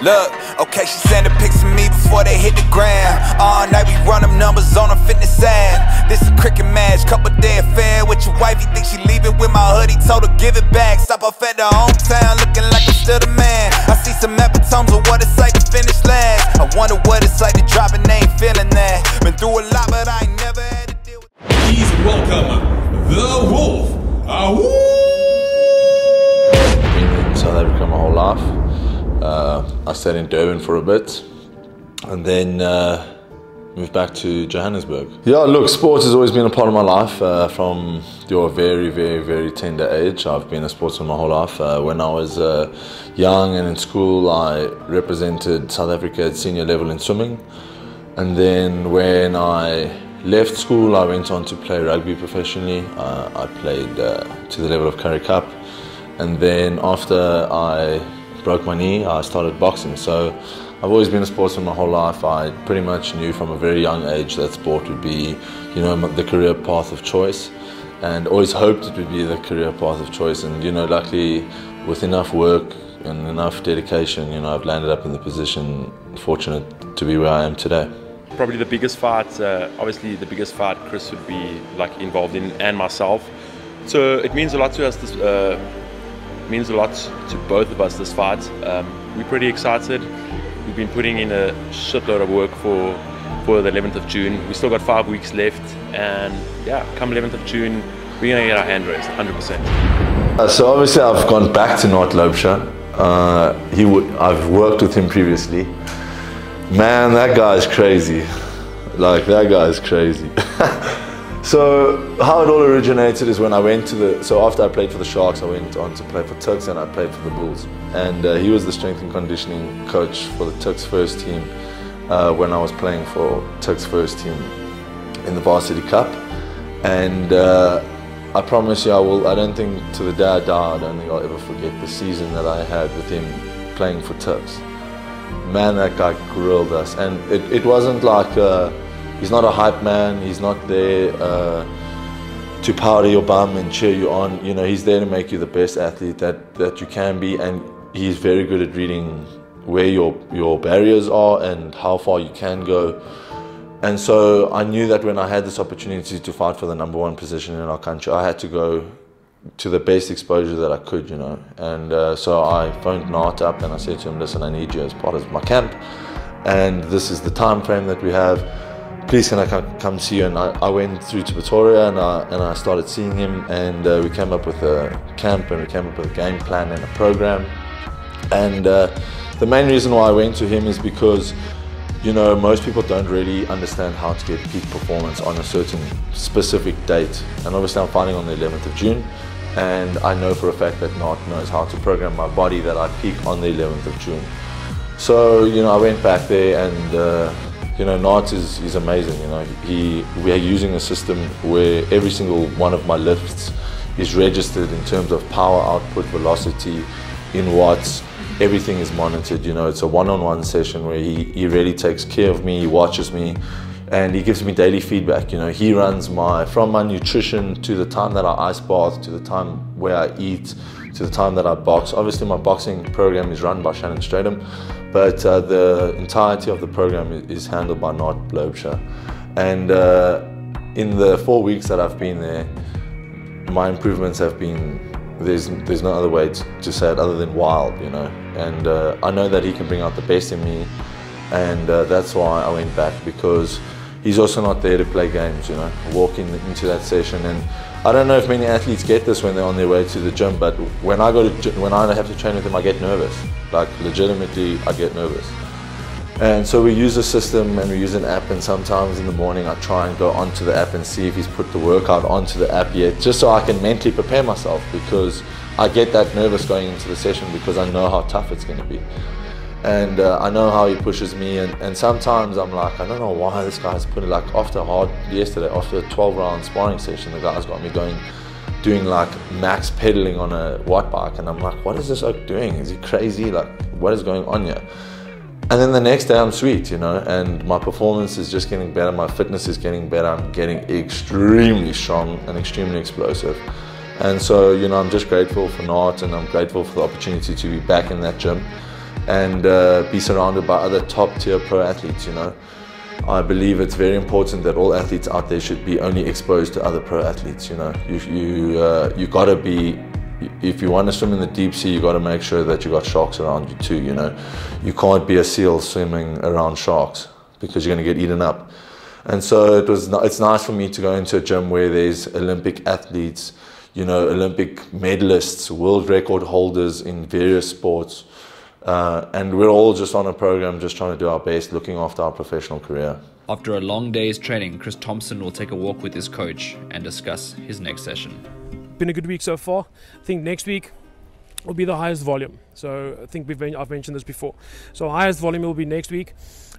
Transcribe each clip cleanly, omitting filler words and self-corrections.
Look, okay, she sending pics of me before they hit the gram. All night we run them numbers on a fitness app. This a cricket match, couple day affair with your wife. You think she leaving with my hoodie, told her give it back. Stop off at the hometown, looking like I'm still the man. I see some epitomes of what it's like to finish last. I wonder what it's like to drop and ain't feeling that. Been through a lot, but I ain't never had to deal with. Please welcome the Wolf. Been in South Africa my whole life. I stayed in Durban for a bit and then moved back to Johannesburg. Yeah, look, sports has always been a part of my life from your very tender age. I've been a sportsman my whole life. When I was young and in school, I represented South Africa at senior level in swimming. And then when I left school, I went on to play rugby professionally. I played to the level of Currie Cup. And then after I broke my knee, I started boxing. So I've always been a sportsman my whole life. I pretty much knew from a very young age that sport would be, you know, the career path of choice, and always hoped it would be the career path of choice. And, you know, luckily with enough work and enough dedication, you know, I've landed up in the position, fortunate to be where I am today. Probably the biggest fight, obviously the biggest fight Chris would be like involved in, and myself. So it means a lot to us. This means a lot to both of us, this fight. We're pretty excited. We've been putting in a shitload of work for the 11th of June. We still got 5 weeks left, and yeah, come 11th of June, we're gonna get our hand raised, 100%. So obviously I've gone back to North Loubser. I've worked with him previously. Man, that guy's crazy. Like, that guy's crazy. So how it all originated is when I went to so after I played for the Sharks, I went on to play for Turks and I played for the Bulls. And he was the strength and conditioning coach for the Turks first team when I was playing for Turks first team in the Varsity Cup. And I promise you, I don't think to the day I die, I don't think I'll ever forget the season that I had with him playing for Turks. Man, that guy grilled us. And it wasn't like, he's not a hype man, he's not there to powder your bum and cheer you on. You know, he's there to make you the best athlete that you can be, and he's very good at reading where your barriers are and how far you can go. And so I knew that when I had this opportunity to fight for the #1 position in our country, I had to go to the best exposure that I could, you know. And so I phoned Nart up and I said to him, listen, I need you as part of my camp, and this is the time frame that we have. Please, can I come see you? And I went through to Pretoria and I started seeing him, and we came up with a camp and we came up with a game plan and a program. And the main reason why I went to him is because, you know, most people don't really understand how to get peak performance on a certain specific date. And obviously I'm fighting on the 11th of June, and I know for a fact that Nart knows how to program my body that I peak on the 11th of June. So, you know, I went back there and you know, Nart is amazing. You know, we are using a system where every single one of my lifts is registered in terms of power output, velocity, in watts. Everything is monitored. You know, it's a one-on-one session where he really takes care of me, he watches me, and he gives me daily feedback. You know, he runs from my nutrition to the time that I ice bath, to the time where I eat, to the time that I box. Obviously my boxing program is run by Shannon Stratham, but the entirety of the program is handled by North Loubser. And in the 4 weeks that I've been there, my improvements have been, there's no other way to say it other than wild, you know. And I know that he can bring out the best in me, and that's why I went back, because he's also not there to play games, you know. Walking into that session, and I don't know if many athletes get this when they're on their way to the gym, but when I have to train with him, I get nervous. Like, legitimately, I get nervous. And so we use a system and we use an app, and sometimes in the morning I try and go onto the app and see if he's put the workout onto the app yet, just so I can mentally prepare myself, because I get that nervous going into the session because I know how tough it's going to be. And I know how he pushes me, and sometimes I'm like, I don't know why this guy's put it, like yesterday, after a 12-round sparring session, the guy's got me doing like max pedaling on a watt bike, and I'm like, what is this oak doing? Is he crazy? Like, what is going on here? And then the next day I'm sweet, you know, and my performance is just getting better, my fitness is getting better, I'm getting extremely strong and extremely explosive. And so, you know, I'm just grateful for Nart, and I'm grateful for the opportunity to be back in that gym. and be surrounded by other top tier pro athletes, you know. I believe it's very important that all athletes out there should be only exposed to other pro athletes, you know. You gotta be, if you want to swim in the deep sea, you got to make sure that you got sharks around you too, you know. You can't be a seal swimming around sharks because you're going to get eaten up. And so it's nice for me to go into a gym where there's Olympic athletes, you know, Olympic medalists, world record holders in various sports. And we're all just on a program just trying to do our best, looking after our professional career. After a long day's training, Chris Thompson will take a walk with his coach and discuss his next session. Been a good week so far. I think next week will be the highest volume. So I think I've mentioned this before. So highest volume will be next week.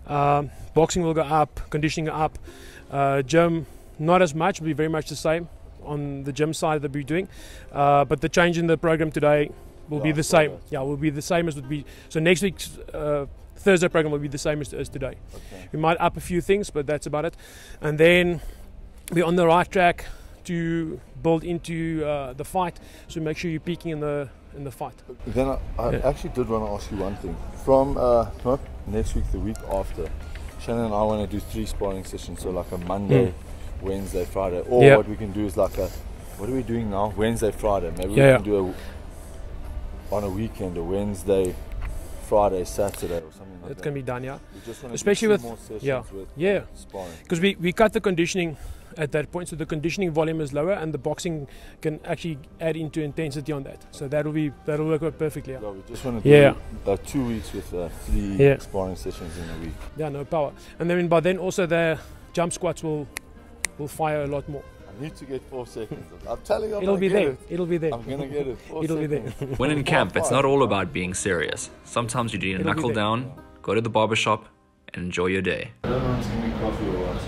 Boxing will go up, conditioning up. Gym, not as much, will be very much the same on the gym side that we're doing. But the change in the program today will be the same. Yeah, will be the same as would be. So next week's Thursday program will be the same as today. Okay. We might up a few things, but that's about it. And then we're on the right track to build into the fight, so make sure you're peaking in the fight. Then I actually did want to ask you one thing. From not next week, the week after, Shannon and I want to do 3 sparring sessions, so like a Monday, Wednesday, Friday, or what we can do is like a, what are we doing now? Wednesday, Friday. Maybe we can do on a weekend, a Wednesday, Friday, Saturday, or something like that. It can be done, yeah. We just want to especially do with more sessions sparring. Because we cut the conditioning at that point, so the conditioning volume is lower, and the boxing can actually add into intensity on that. So that'll work out perfectly. Yeah. We just want to do 2 weeks with 3 sparring sessions in a week. Yeah, no power. And then by then also the jump squats will fire a lot more. I need to get 4 seconds. I'm telling you, it'll be there. It'll be there. I'm gonna get it. It'll be there. When in camp, it's not all about being serious. Sometimes you need to knuckle down, go to the barbershop, and enjoy your day. I don't want to give me coffee or what.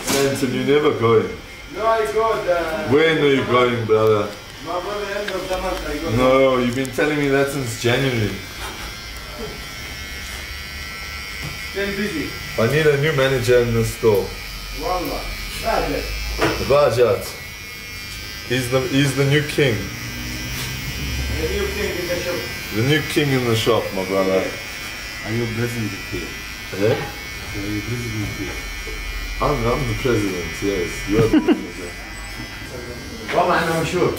Samson, you're never going. No, I got. When are you going, brother? My brother, end of the month, I got. No, you've been telling me that since January. Stay busy. I need a new manager in the store. Wallah. Rajat. Rajat. He's the new king. The new king in the shop. The new king in the shop, my brother. Are you president here? Yeah? Are you president here? I'm the president, yes. You're the manager. Wallah, I'm sure.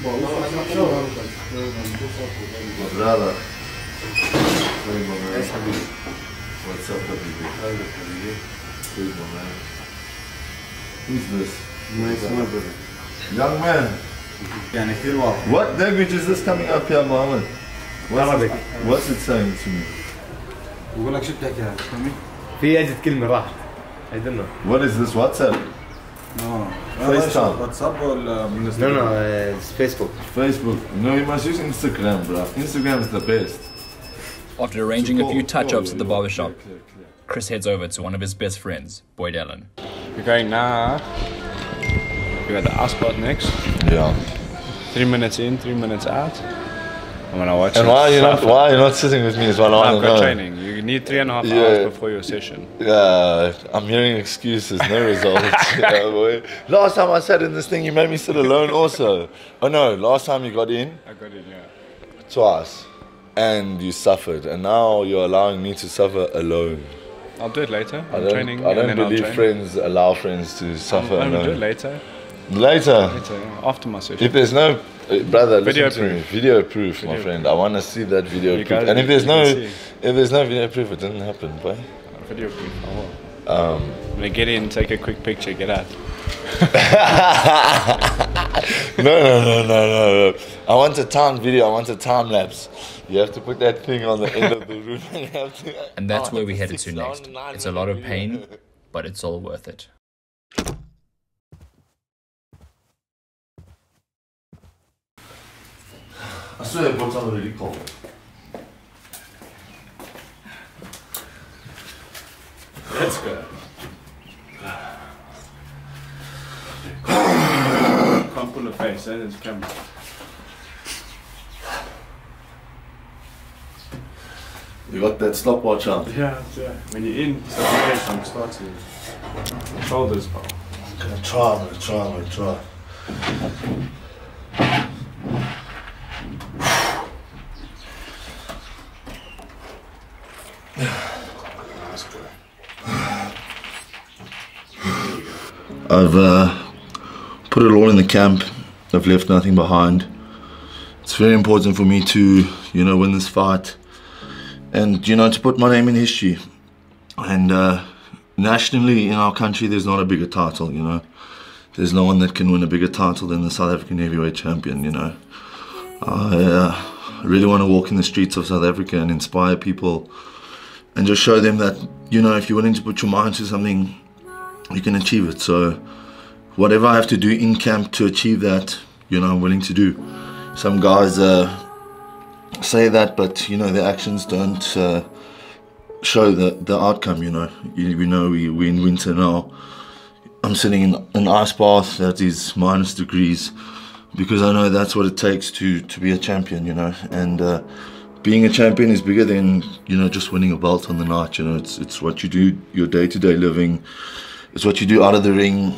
My brother. Yes, Habib. What's up, Habib? Good, my man. Who's this? My small brother. Young man. What language is this coming up here, Mohammed? Arabic. What's it saying to me? بقول لك شو بتحكي هذا؟ في أجد كلمة راحت. I don't know. What is this? WhatsApp? No. FaceTime. WhatsApp ولا بالنسبة؟ No, it's Facebook. Facebook. No, you must use Instagram, bro. Instagram is the best. After arranging a few touch-ups at the barbershop, Chris heads over to one of his best friends, Boyd Allen. We're going now. We got the ice spot next. Yeah. 3 minutes in, 3 minutes out. I'm gonna watch. And why are you not sitting with me as well? I've got training. You need 3.5 hours before your session. Yeah, I'm hearing excuses, no results. Yeah, boy. Last time I sat in this thing, you made me sit alone also. Oh no, last time you got in? I got in, yeah. Twice. And you suffered. And now you're allowing me to suffer alone. I'll do it later. I don't believe friends allow friends to suffer alone. I'll do it later. Later? Later, yeah. After my session. If there's no... brother, video listen to me. Video proof, my friend. I want to see that video you proof. And if there's no video proof, it didn't happen, boy. Video proof, I will. I'm gonna get in, take a quick picture, get out. No. I want a time video, I want a time lapse. You have to put that thing on the end of the room. And that's where we headed to next. It's a lot of pain, but it's all worth it. I swear I bought something really cold. Let's go. Can't pull a face, eh? There's a camera. You got that stopwatch on? Yeah. When you're in, it starts to shoulders. I'm gonna try. I've put it all in the camp. I've left nothing behind. It's very important for me to, you know, win this fight, and, you know, to put my name in history. And nationally in our country, there's not a bigger title, you know. There's no one that can win a bigger title than the South African heavyweight champion, you know. I really want to walk in the streets of South Africa and inspire people and just show them that, you know, if you're willing to put your mind to something, you can achieve it. So whatever I have to do in camp to achieve that, you know, I'm willing to do. Some guys say that, but, you know, their actions don't show the outcome, you know. We know we're in winter now. I'm sitting in an ice bath that is minus degrees because I know that's what it takes to be a champion, you know. And being a champion is bigger than, you know, just winning a belt on the night, you know. It's what you do, your day-to-day living. It's what you do out of the ring.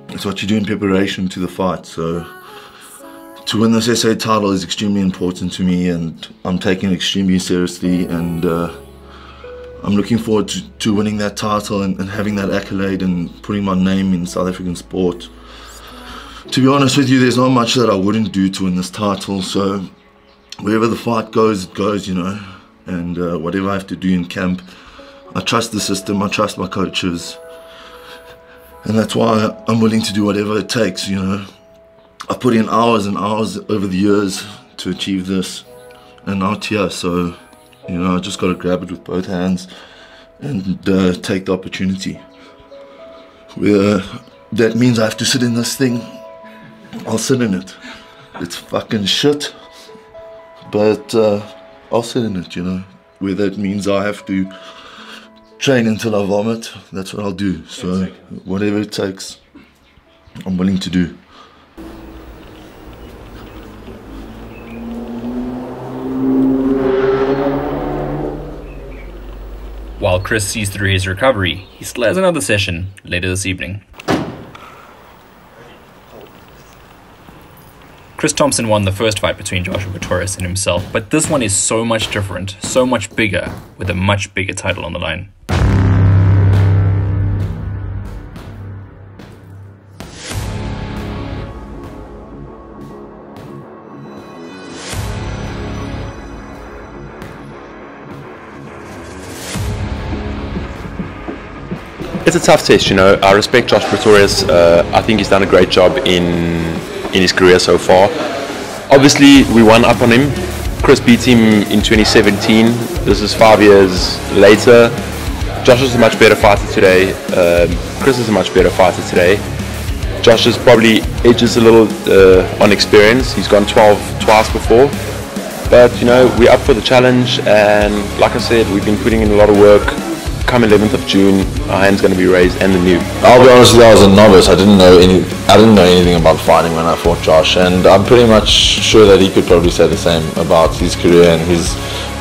It's what you do in preparation to the fight. So to win this SA title is extremely important to me, and I'm taking it extremely seriously, and I'm looking forward to winning that title and having that accolade and putting my name in South African sport. To be honest with you, there's not much that I wouldn't do to win this title, so wherever the fight goes, it goes, you know. And whatever I have to do in camp, I trust the system, I trust my coaches, and that's why I'm willing to do whatever it takes, you know. I put in hours and hours over the years to achieve this, and now it's here, so, you know, I just got to grab it with both hands and take the opportunity. Where that means I have to sit in this thing, I'll sit in it. It's fucking shit, but I'll sit in it, you know. Where that means I have to train until I vomit, that's what I'll do. So whatever it takes, I'm willing to do. While Chris sees through his recovery, he still has another session later this evening. Chris Thompson won the first fight between Joshua Pretorius and himself, but this one is so much different, so much bigger, with a much bigger title on the line. It's a tough test, you know. I respect Josh Pretorius. I think he's done a great job in his career so far. Obviously, we won up on him. Chris beat him in 2017. This is 5 years later. Josh is a much better fighter today. Chris is a much better fighter today. Josh is probably edges a little on experience. He's gone 12 twice before. But, you know, we're up for the challenge, and like I said, we've been putting in a lot of work. Come 11th of June, our hand's going to be raised, and the new. I'll be honest with you, I was a novice. I didn't know anything about fighting when I fought Josh, and I'm pretty much sure that he could probably say the same about his career and his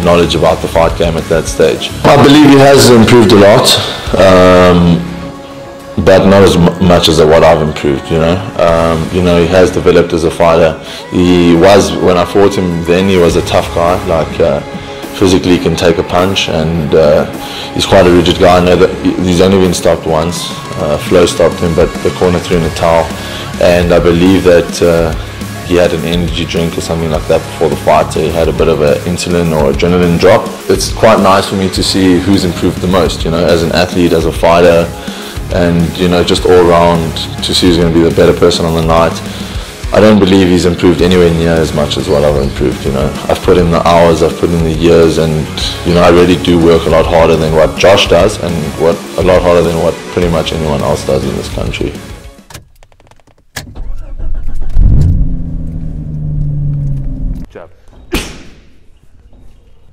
knowledge about the fight game at that stage. I believe he has improved a lot, but not as much as what I've improved, you know. You know, he has developed as a fighter. He was, when I fought him then, he was a tough guy, like physically he can take a punch, and he's quite a rigid guy. I know that he's only been stopped once. Flo stopped him, but the corner threw in a towel, and I believe that he had an energy drink or something like that before the fight, so he had a bit of an insulin or adrenaline drop. It's quite nice for me to see who's improved the most, you know, as an athlete, as a fighter, and, you know, just all around, to see who's going to be the better person on the night. I don't believe he's improved anywhere near as much as what I've improved, you know. I've put in the hours, I've put in the years, and, you know, I really do work a lot harder than what Josh does, and a lot harder than what pretty much anyone else does in this country. Jab.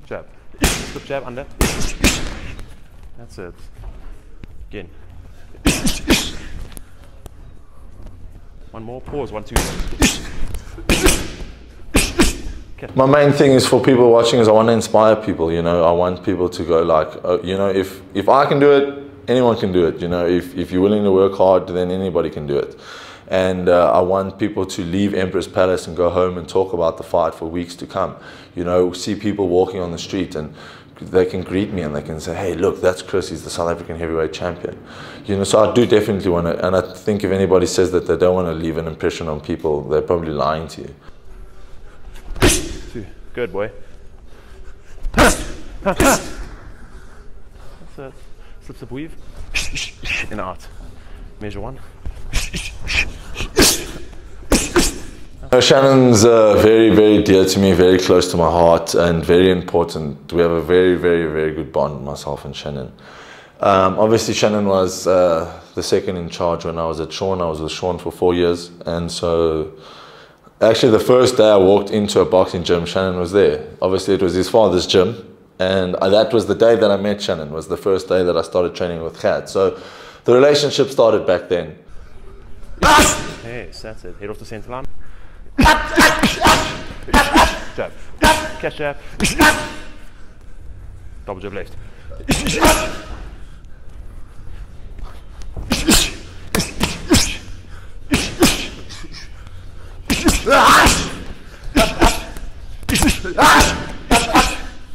Jab. Good jab, under. That's it. Again. One more, pause, 1, 2. Okay. My main thing is for people watching is I want to inspire people, you know. I want people to go like, you know, if I can do it, anyone can do it, you know. If you're willing to work hard, then anybody can do it. And I want people to leave Emperor's Palace and go home and talk about the fight for weeks to come. You know, see people walking on the street and greet me and they can say, hey, look, that's Chris, he's the South African heavyweight champion. You know, so I do definitely want to, and I think if anybody says that they don't want to leave an impression on people, they're probably lying to you. Good boy. That's it. Slips up weave. In out. Measure one. Shannon's very, very dear to me, very close to my heart, and very important. We have a very, very, very good bond, myself and Shannon. Obviously, Shannon was the second in charge when I was at Sean. I was with Sean for 4 years, and so actually the first day I walked into a boxing gym, Shannon was there. Obviously, it was his father's gym, and that was the day that I met Shannon, was the first day that I started training with Chad. So the relationship started back then. Yes, that's it. Head off the center line. Jab. Catch jab. Double jab left.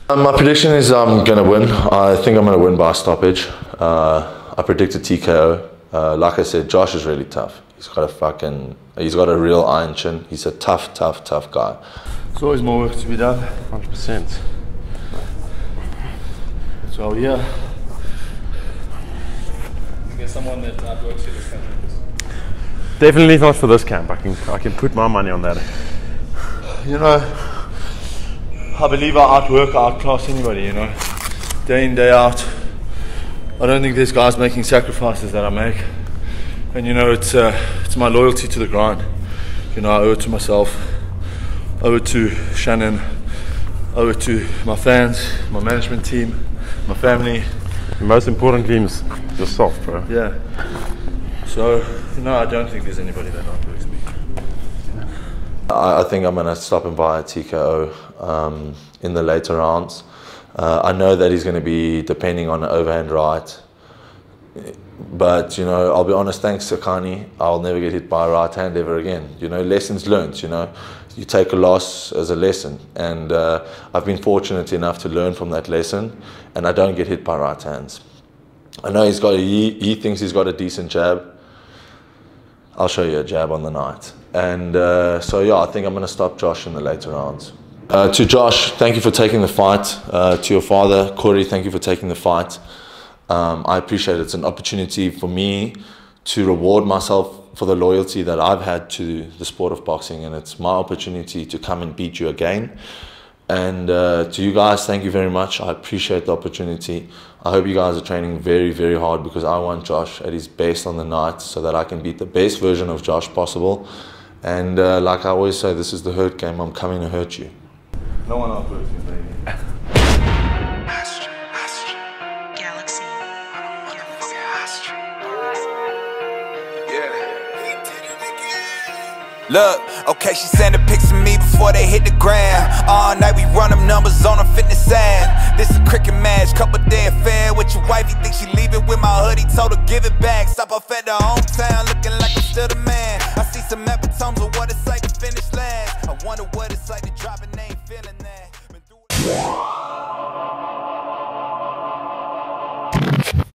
My prediction is I'm going to win. I think I'm going to win by stoppage. I predicted TKO. Like I said, Josh is really tough. He's got a real iron chin. He's a tough, tough, tough guy. There's always more work to be done. 100%. So yeah. Is there someone that outworks you this country? Definitely not for this camp. I can put my money on that. You know, I believe I outwork, I outclass anybody, you know. Day in, day out. I don't think there's guys making sacrifices that I make. And you know, it's my loyalty to the grind. You know, I owe it to myself, I owe it to Shannon, I owe it to my fans, my management team, my family. The most important team is yourself, bro. Yeah. So, you know, I don't think there's anybody that outworks me. I think I'm going to stop him via TKO in the later rounds. I know that he's going to be depending on an overhand right. But, you know, I'll be honest, thanks to Kani, I'll never get hit by a right hand ever again. You know, lessons learned, you know. You take a loss as a lesson. And I've been fortunate enough to learn from that lesson, and I don't get hit by right hands. I know he thinks he's got a decent jab. I'll show you a jab on the night. And so, yeah, I think I'm going to stop Josh in the later rounds. To Josh, thank you for taking the fight. To your father, Corey, thank you for taking the fight. I appreciate it. It's an opportunity for me to reward myself for the loyalty that I've had to the sport of boxing, and it's my opportunity to come and beat you again. And to you guys, thank you very much. I appreciate the opportunity. I hope you guys are training very, very hard, because I want Josh at his best on the night so that I can beat the best version of Josh possible. And like I always say, this is the hurt game. I'm coming to hurt you. No one outworks me, baby. Galaxy. Look, okay, she sending pics of me before they hit the gram. All night we run them numbers on a fitness ad. This a cricket match, couple day affair with your wife. You think she leaving with my hoodie, told her give it back. Stop off at the hometown.